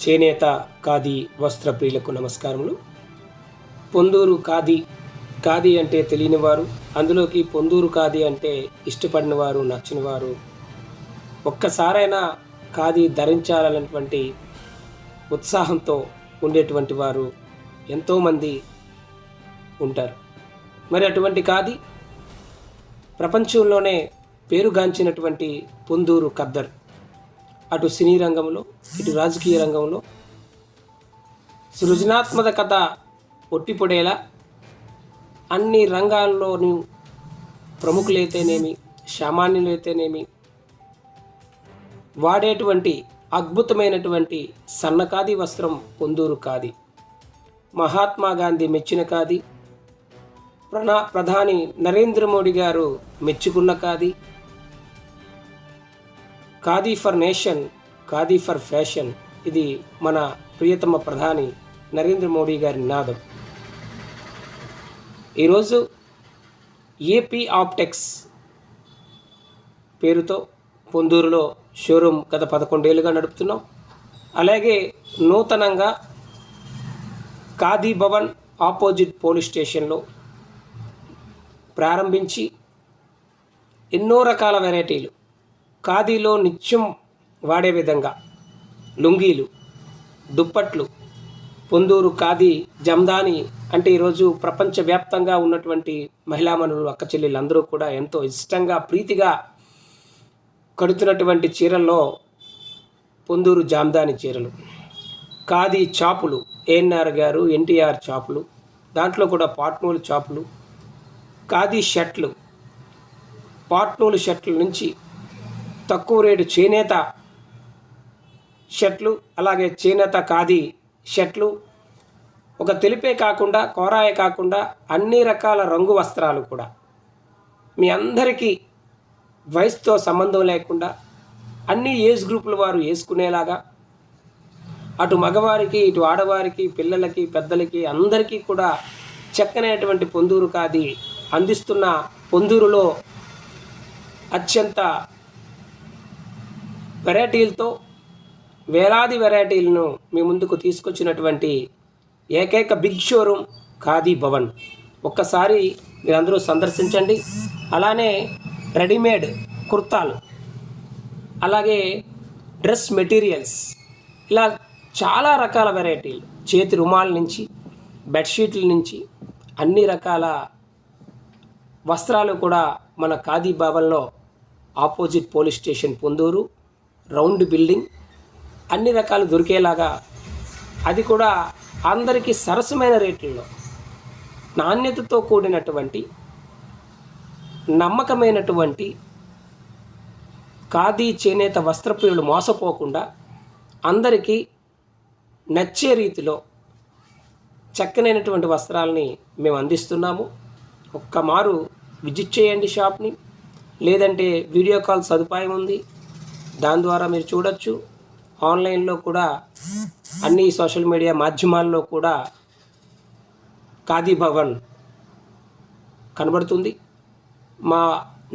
చేనేత ఖాదీ వస్త్ర ప్రియులకు నమస్కారములు. పొందూరు ఖాదీ, ఖాదీ అంటే తెలియని వారు, అందులోకి పొందూరు ఖాదీ అంటే ఇష్టపడిన వారు, నచ్చిన వారు, ఒక్కసారైనా ఖాదీ ధరించాలన్నటువంటి ఉత్సాహంతో ఉండేటువంటి వారు ఎంతోమంది ఉంటారు. మరి అటువంటి ఖాదీ ప్రపంచంలోనే పేరుగాంచినటువంటి పొందూరు ఖద్దర్ అటు సినీ రంగంలో, ఇటు రాజకీయ రంగంలో సృజనాత్మకత పొట్టిపొడేలా అన్ని రంగాల్లోనూ ప్రముఖులైతేనేమి, సామాన్యులైతేనేమి వాడేటువంటి అద్భుతమైనటువంటి సన్నఖాదీ వస్త్రం పొందూరు ఖాదీ. మహాత్మా గాంధీ మెచ్చిన ఖాదీ, ప్రధాని నరేంద్ర మోడీ గారు మెచ్చుకున్న khadi. Khadi for nation, khadi for fashion, ఇది మన ప్రియతమ ప్రధాని నరేంద్ర మోడీ గారి నినాదం. ఈరోజు ఏపీ ఆప్టెక్స్ పేరుతో పొందూరులో షోరూమ్ గత 11 ఏళ్ళుగా నడుపుతున్నాం. అలాగే నూతనంగా ఖాదీ భవన్ ఆపోజిట్ పోలీస్ స్టేషన్లో ప్రారంభించి ఎన్నో రకాల వెరైటీలు ఖాదీలో నిత్యం వాడే విధంగా లుంగీలు, దుప్పట్లు, పొందూరు ఖాదీ జమ్దాని అంటే ఈరోజు ప్రపంచవ్యాప్తంగా ఉన్నటువంటి మహిళామణులు, అక్క చెల్లెళ్ళందరూ కూడా ఎంతో ఇష్టంగా, ప్రీతిగా కడుతున్నటువంటి చీరల్లో పొందూరు జామ్దాని చీరలు, ఖాదీ చాపులు, ఏఎన్ఆర్ గారు, ఎన్టీఆర్ చాపులు, దాంట్లో కూడా పాట్నూలు చాపులు, ఖాదీ షర్ట్లు, పాట్నూలు షర్ట్ల నుంచి తక్కువ రేటు చేనేత షర్ట్లు, అలాగే చేనేత ఖాదీ షర్ట్లు, ఒక తెలిపే కాకుండా, కోరాయే కాకుండా అన్ని రకాల రంగు వస్త్రాలు కూడా మీ అందరికీ వయసుతో సంబంధం లేకుండా అన్ని ఏజ్ గ్రూపుల వారు వేసుకునేలాగా, అటు మగవారికి, ఇటు ఆడవారికి, పిల్లలకి, పెద్దలకి అందరికీ కూడా చక్కనైనటువంటి పొందూరు ఖాదీ అందిస్తున్న పొందూరులో అత్యంత వెరైటీలతో వేలాది వెరైటీలను మీ ముందుకు తీసుకొచ్చినటువంటి ఏకైక బిగ్ షోరూమ్ ఖాదీ భవన్. ఒక్కసారి మీరందరూ సందర్శించండి. అలానే రెడీమేడ్ కుర్తాలు, అలాగే డ్రెస్ మెటీరియల్స్, ఇలా చాలా రకాల వెరైటీలు, చేతి రుమాల నుంచి బెడ్షీట్ల నుంచి అన్ని రకాల వస్త్రాలు కూడా మన ఖాదీ భవన్లో opposite police station Ponduru round building అన్ని రకాలు దొరికేలాగా, అది కూడా అందరికీ సరసమైన రేట్లలో నాణ్యతతో కూడినటువంటి నమ్మకమైనటువంటి ఖాదీ చేనేత వస్త్రప్రియులు మోసపోకుండా అందరికీ నచ్చే రీతిలో చక్కనైనటువంటి వస్త్రాలని మేము అందిస్తున్నాము. ఒక్క మారు విజిట్ చేయండి షాప్ని, లేదంటే వీడియో కాల్ సదుపాయం ఉంది, దాని ద్వారా మీరు చూడొచ్చు. ఆన్లైన్లో కూడా అన్ని సోషల్ మీడియా మాధ్యమాల్లో కూడా ఖాదీ భవన్ కనబడుతుంది. మా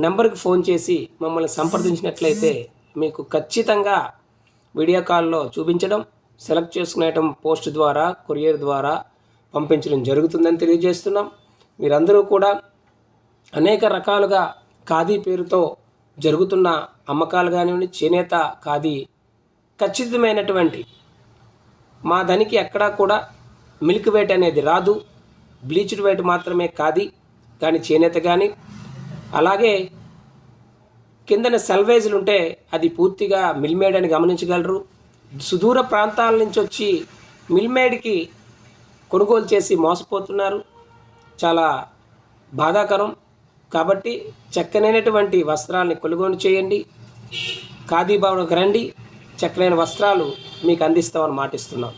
నెంబర్కి ఫోన్ చేసి మమ్మల్ని సంప్రదించినట్లయితే మీకు ఖచ్చితంగా వీడియో కాల్లో చూపించడం, సెలెక్ట్ చేసుకునేయటం పోస్ట్ ద్వారా, కొరియర్ ద్వారా పంపించడం జరుగుతుందని తెలియజేస్తున్నాం. మీరందరూ కూడా అనేక రకాలుగా ఖాదీ పేరుతో జరుగుతున్న అమ్మకాలు కానివ్వండి, చేనేత ఖాదీ ఖచ్చితమైనటువంటి మా దానికి ఎక్కడా కూడా మిల్క్ వెయిట్ అనేది రాదు, బ్లీచ్డ్ వెయిట్ మాత్రమే ఖాదీ కానీ చేనేత కానీ. అలాగే కిందన సెల్వేజ్లు ఉంటే అది పూర్తిగా మిల్మేడ్ అని గమనించగలరు. సుదూర ప్రాంతాల నుంచి వచ్చి మిల్మేడ్కి కొనుగోలు చేసి మోసపోతున్నారు, చాలా బాధాకరం. కాబట్టి చక్కనైనటువంటి వస్త్రాలని కొనుగోలు చేయండి, ఖాదీ భవన్కి రండి, చక్కనైన వస్త్రాలు మీకు అందిస్తామని మాటిస్తున్నాం.